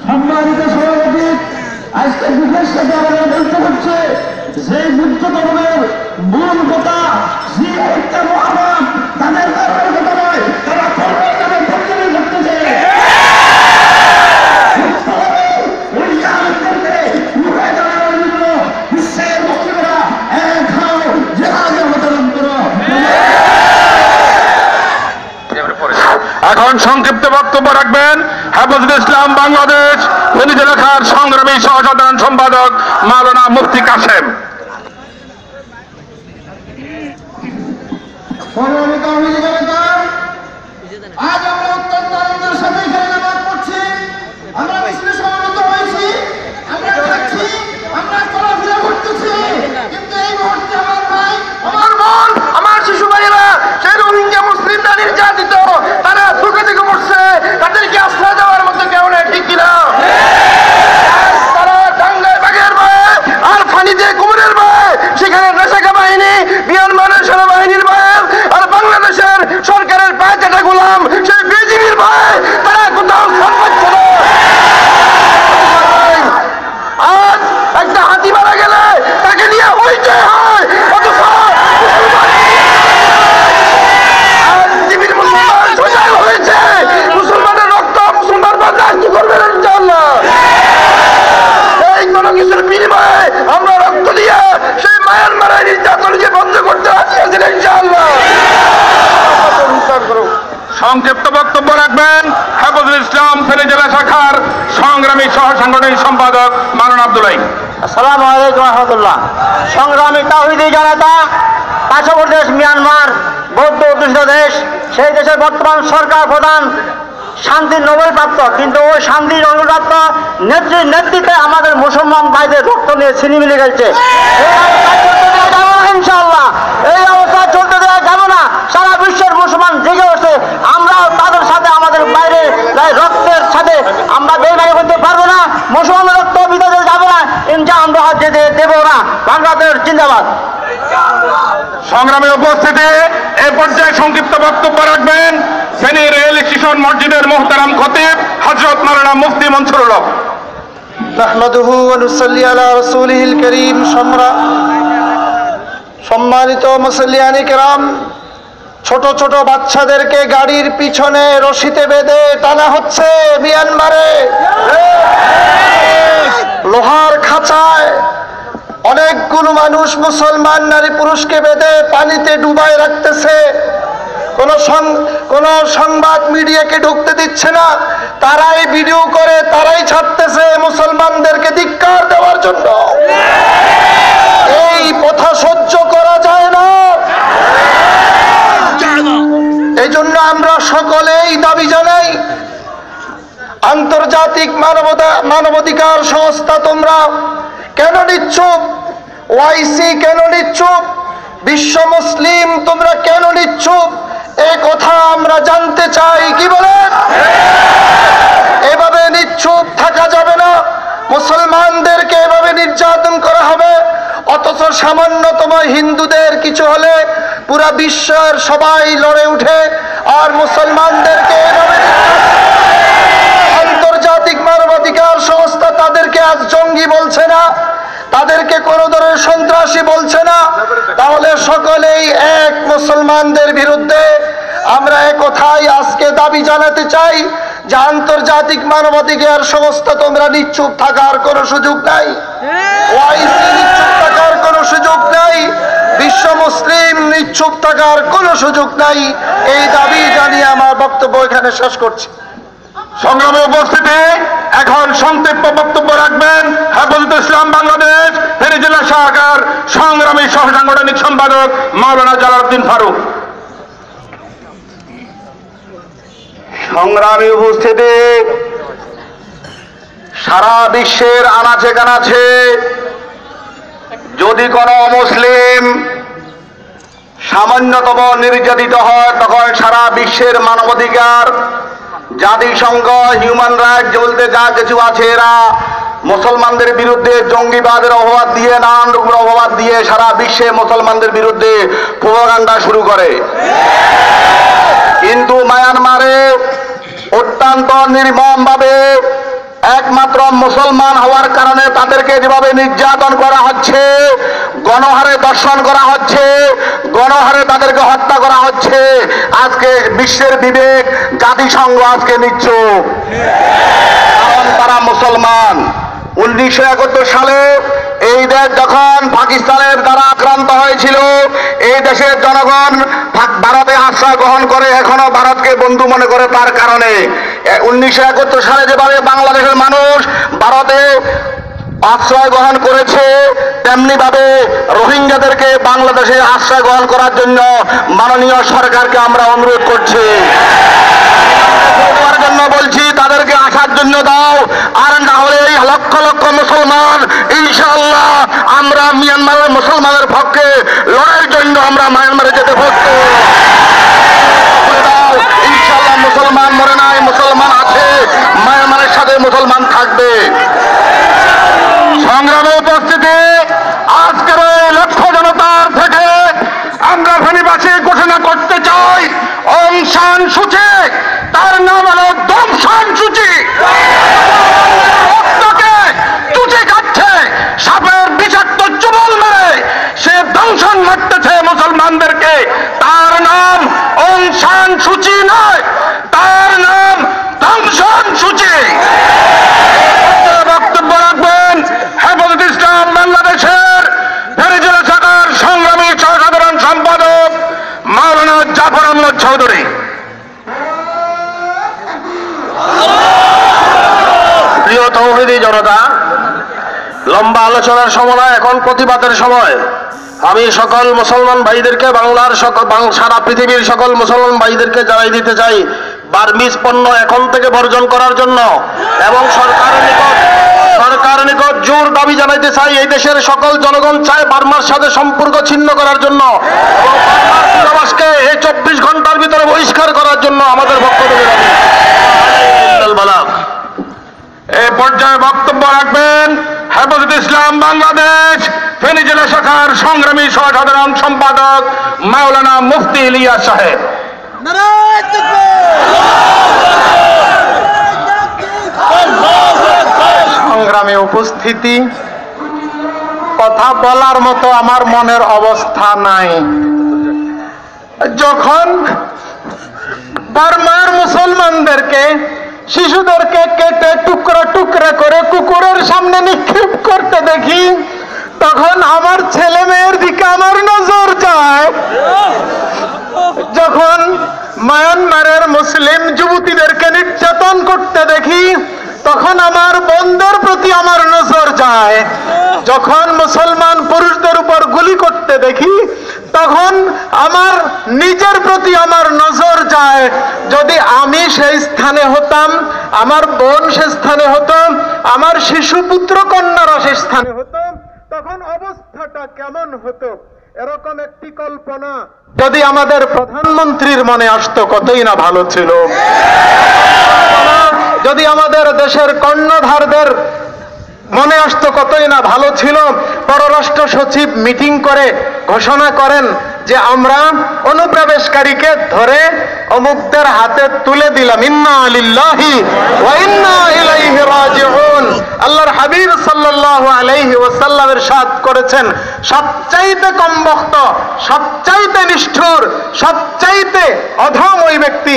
সম্মানিত সভাপতি, আজকে বিশেষ সাথে আমাদের বলতে হচ্ছে যে যুদ্ধ দমনের মূল কথা যে একটা মহামান তাদের কারণের কথা নয়, তারা কর্মীদের পরিচালনা করতেছে। বিশ্বের মুসলিমরা এক হও, জেহাদে অবতরণ করো। এখন সংক্ষিপ্ত বক্তব্য রাখবেন হেফাজতুল ইসলাম বাংলাদেশ ফেনী জেলার সংগ্রামী সহসাধারণ সম্পাদক মাওলানা মুফতি কাসেম। আজ আমরা অত্যন্ত আনন্দের সাথে এখানে নামাজ পড়ছি, আমরা মুসলিম সমবেত হয়েছি, আমরা খাচ্ছি, আমরা চলাফেরা করতেছি, কিন্তু এই মুহূর্তে আমার ভাই, আমার বোন, আমার শিশু ভাইয়েরা সেই রোহিঙ্গা মুসলিমরা নির্যাতিত, তারা সুখে থেকে মরছে, তাদেরকে আশ্রয় দেওয়ার মতো কেউ নেই, ঠিক কিনা? তারা টাঙ্গায় বাঘের ভয়ে আর ফানিতে কুমিরের ভয়ে, সেখানে নেশাখা বাহিনী, মিয়ানমারের সেনাবাহিনীর ভয়ে আর বাংলাদেশের সরকারের পায়ে চাটা গোলাম সেই বিজিবির ভয়ে তারা কোথাও পাচ্ছে না। আজ একটা হাতি মারা গেলে তাকে নিয়ে হইচই হয়, অথচ পৃথিবীর মুসলমান সজাগ হয়েছে, মুসলমানের রক্ত মুসলমান বরদাস্ত করবে না ইনশাআল্লাহ। এই কোনো কিছুর বিনিময়ে আমরা রক্ত দিয়ে সেই মায়ানমারের নির্যাতনকে বন্ধ করতে রাজি আছি ইনশাআল্লাহ। সংক্ষিপ্ত বক্তব্য রাখবেন হেফাজতুল ইসলাম ফেনী জেলা শাখার সংগ্রামী সহ সাংগঠনিক সম্পাদক মাওলানা আব্দুল্লাহ। আসসালামু আলাইকুম রহমতুল্লাহ। সংগ্রামী তাওহীদি জনতা, পার্শ্ববর্তী দেশ মিয়ানমার বৌদ্ধ অধ্যুষিত দেশ, সেই দেশের বর্তমান সরকার প্রধান শান্তির নোবেল প্রাপ্ত, কিন্তু ওই শান্তির নোবেল প্রাপ্ত নেতৃত্বে আমাদের মুসলমান ভাইদের রক্ত নিয়ে ছিনিমিনি গেছে। ইনশাআল্লাহ এই অবস্থা চলতে দেওয়া যাবে না। সারা বিশ্বের মুসলমান জেগে উঠছে, আমরা তাদের সাথে আমাদের বাইরে রক্তের সাথে আমরা বেইমানি করতে পারবো না। মুসলমানের রক্ত বিদায় যাবে না, ইনশা আমরা যেতে দেবো না। বাংলাদেশ জিন্দাবাদ। সংগ্রামে উপস্থিতি এ পর্যায়ে সংক্ষিপ্ত বক্তব্য রাখবেন ফেনী রেল স্টেশন মসজিদের মোহতারাম খতিব হযরত মাওলানা মুফতি মনসুরুল হক। নাহমাদুহু ওয়া নুসাল্লি আলা রাসূলিহিল কারীম। সম্মানিত মুসল্লিয়ানি কেরাম, ছোট ছোট বাচ্চাদেরকে গাড়ির পিছনে রশিতে বেঁধে টানা হচ্ছে মিয়ানমারে। লোহার খাঁচায় অনেকগুলো মানুষ মুসলমান নারী পুরুষকে বেঁধে পানিতে ডুবায় রাখতেছে। কোন সংবাদ মিডিয়াকে ঢুকতে দিচ্ছে না, তারাই ভিডিও করে তারাই ছাড়তেছে মুসলমানদেরকে ধিক্কার দেওয়ার জন্য। এই কথা সহ্য করা যায় না। এই জন্য আমরা সকলেই দাবি জানাই, আন্তর্জাতিক মানবাধিকার সংস্থা তোমরা কেন নিচ্ছুপ? ওআইসি কেন নিচ্ছুপ? বিশ্ব মুসলিম তোমরা কেন নিচ্ছুপ? এই কথা আমরা জানতে চাই। কি বলেন? এভাবে নিচ্ছুপ থাকা যাবে না। মুসলমানদেরকে এভাবে নির্যাতন করা হবে, অথচ সামান্যতম হিন্দুদের কিছু হলে পুরা বিশ্বের সবাই লড়ে উঠে আর মুসলমানদেরকে এভাবে। আন্তর্জাতিক মানবাধিকার সংস্থা তাদেরকে আজ জঙ্গি বলছে না, তাদেরকে কোন ধরনের সন্ত্রাসী বলছে না। তাহলে সকলেই এক মুসলমানদের বিরুদ্ধে। আমরা একথাই আজকে দাবি জানাতে চাই যে আন্তর্জাতিক মানবাধিকার সংস্থা তোমরা নিশ্চুপ থাকার কোনো সুযোগ নাই, ওআইসি নিশ্চুপ থাকার কোনো সুযোগ নাই, বিশ্ব মুসলিম নিশ্চুপ থাকার কোনো সুযোগ নাই। এই দাবি জানিয়ে আমার বক্তব্য এখানে শেষ করছি। সংগ্রামে উপস্থিতি এখন সংক্ষিপ্ত বক্তব্য রাখবেন হেফাজতুল ইসলাম বাংলাদেশ ফেনী জেলা শাখার সংগ্রামী সহ সাংগঠনিক সম্পাদক মাওলানা জালালউদ্দিন ফারুক। সংগ্রামী উপস্থিতি, সারা বিশ্বের আনাচে কানাচে যদি কোনো মুসলিম সামান্যতম নির্যাতিত হয়, তখন সারা বিশ্বের মানবাধিকার জাতিসংঘ, হিউম্যান রাইটস বলতে যা কিছু আছে, এরা মুসলমানদের বিরুদ্ধে জঙ্গিবাদের অপবাদ দিয়ে, নানান রকমের অপবাদ দিয়ে সারা বিশ্বে মুসলমানদের বিরুদ্ধে প্রোপাগান্ডা শুরু করে। কিন্তু মায়ানমারে অত্যন্ত নির্মমভাবে একমাত্র মুসলমান হওয়ার কারণে তাদেরকে যেভাবে নির্যাতন করা হচ্ছে, গণহারে দর্শন করা হচ্ছে, গণহারে তাদেরকে হত্যা করা হচ্ছে, আজকে বিশ্বের বিবেক জাতিসংঘ আজকে নিচ্ছুক, কারণ তারা মুসলমান। 1971 সালে এই দেশ যখন পাকিস্তানের দ্বারা আক্রান্ত হয়েছিল, এই দেশের জনগণ ভারতে আশ্রয় গ্রহণ করে, এখনো ভারতকে বন্ধু মনে করে। তার কারণে 1971 সালে যেভাবে বাংলাদেশের মানুষ ভারতে আশ্রয় গ্রহণ করেছে, তেমনি ভাবে রোহিঙ্গাদেরকে বাংলাদেশে আশ্রয় গ্রহণ করার জন্য মাননীয় সরকারকে আমরা অনুরোধ করছি। জন্য বলছি, তাদেরকে আসার জন্য দাও, আর না হলে এই লক্ষ লক্ষ মুসলমান ইনশাআল্লাহ আমরা মিয়ানমারের মুসলমানের পক্ষে লড়াইয়ের জন্য আমরা মায়ানমারে যেতে প্রস্তুত। ইনশাআল্লাহ মুসলমান মরে নাই, মুসলমান আছে, মায়ানমারের সাথে মুসলমান থাকবে। সংগ্রামে উপস্থিতি, আজকের এই লক্ষ জনতার থেকে আমরা ফেনীবাসী ঘোষণা করতে চাই, অং সান সূচি, তার নাম হলো দংশন সূচি, রক্তকে চুচে খাচ্ছে, সাপের বিষাক্ত চুবল মেরে সে দংশন মারতেছে মুসলমানদেরকে। তার নাম অং সান সূচি নয়, তার নাম দংশন সূচি। বক্তব্য রাখবেন হেফাজত ইসলাম বাংলাদেশের ফেনী জেলা শাখার সংগ্রামী সাধারণ সম্পাদক মাওলানা জাফর আহমদ চৌধুরী। প্রিয় তৌহিদি জনতা, লম্বা আলোচনার সময় নয়, এখন প্রতিবাদের সময়। আমি সকল মুসলমান ভাইদেরকে, বাংলার সারা পৃথিবীর সকল মুসলমান ভাইদেরকে জানাই দিতে চাই, বার্মিজ পণ্য এখন থেকে বর্জন করার জন্য, এবং সরকারের নিকট জোর দাবি জানাইতে চাই, এই দেশের সকল জনগণ চায় বার্মার সাথে সম্পর্ক ছিন্ন করার জন্য, এবং বার্মার দূতাবাসকে এই 24 ঘন্টার ভিতরে বহিষ্কার করার জন্য আমাদের বক্তব্য দাবি। এ পর্যায়ে বক্তব্য রাখবেন হেফাজত ইসলাম বাংলাদেশ ফেনী জেলা শাখার সংগ্রামী সাধারণ সম্পাদক মাওলানা মুফতি ইলিয়াস সাহেব। সংগ্রামে উপস্থিতি, কথা বলার মতো আমার মনের অবস্থা নাই। যখন বার্মার মুসলমানদেরকে, শিশুদেরকে কেটে টুকরা টুকরা করে কুকুরের সামনে নিক্ষেপ করতে দেখি, তখন আমার ছেলে মেয়ের দিকে আমার নজর যায়। যখন মায়ানমারের মুসলিম যুবতীদেরকে নির্যাতন করতে দেখি, তখন আমার বোনদের প্রতি আমার নজর যায়। যখন মুসলমান পুরুষদের উপর গুলি করতে দেখি, তখন আমার নিজের প্রতি আমার নজর যায়। যদি আমি সেই স্থানে হতাম, আমার বোন সে স্থানে হতো, আমার শিশু পুত্র কন্যারা সে স্থানে হতো, তখন অবস্থাটা কেমন হতো, এরকম একটি কল্পনা যদি আমাদের প্রধানমন্ত্রীর মনে আসতো, কতই না ভালো ছিল। যদি আমাদের দেশের কর্ণধারদের মনে আসতো, কতই না ভালো ছিল। পররাষ্ট্র সচিব মিটিং করে ঘোষণা করেন যে আমরা অনুপ্রবেশকারীকে ধরে অমুকদের হাতে তুলে দিলাম, ইন্না লিল্লাহি ওয়া ইন্না ইলাইহি রাজিউন। আল্লাহর হাবিব সাল্লাল্লাহু আলাইহি ওয়াসাল্লাম ইরশাদ করেছেন, সবচাইতে কমবখ্ত, সবচাইতে নিষ্ঠুর, সবচাইতে অধম ওই ব্যক্তি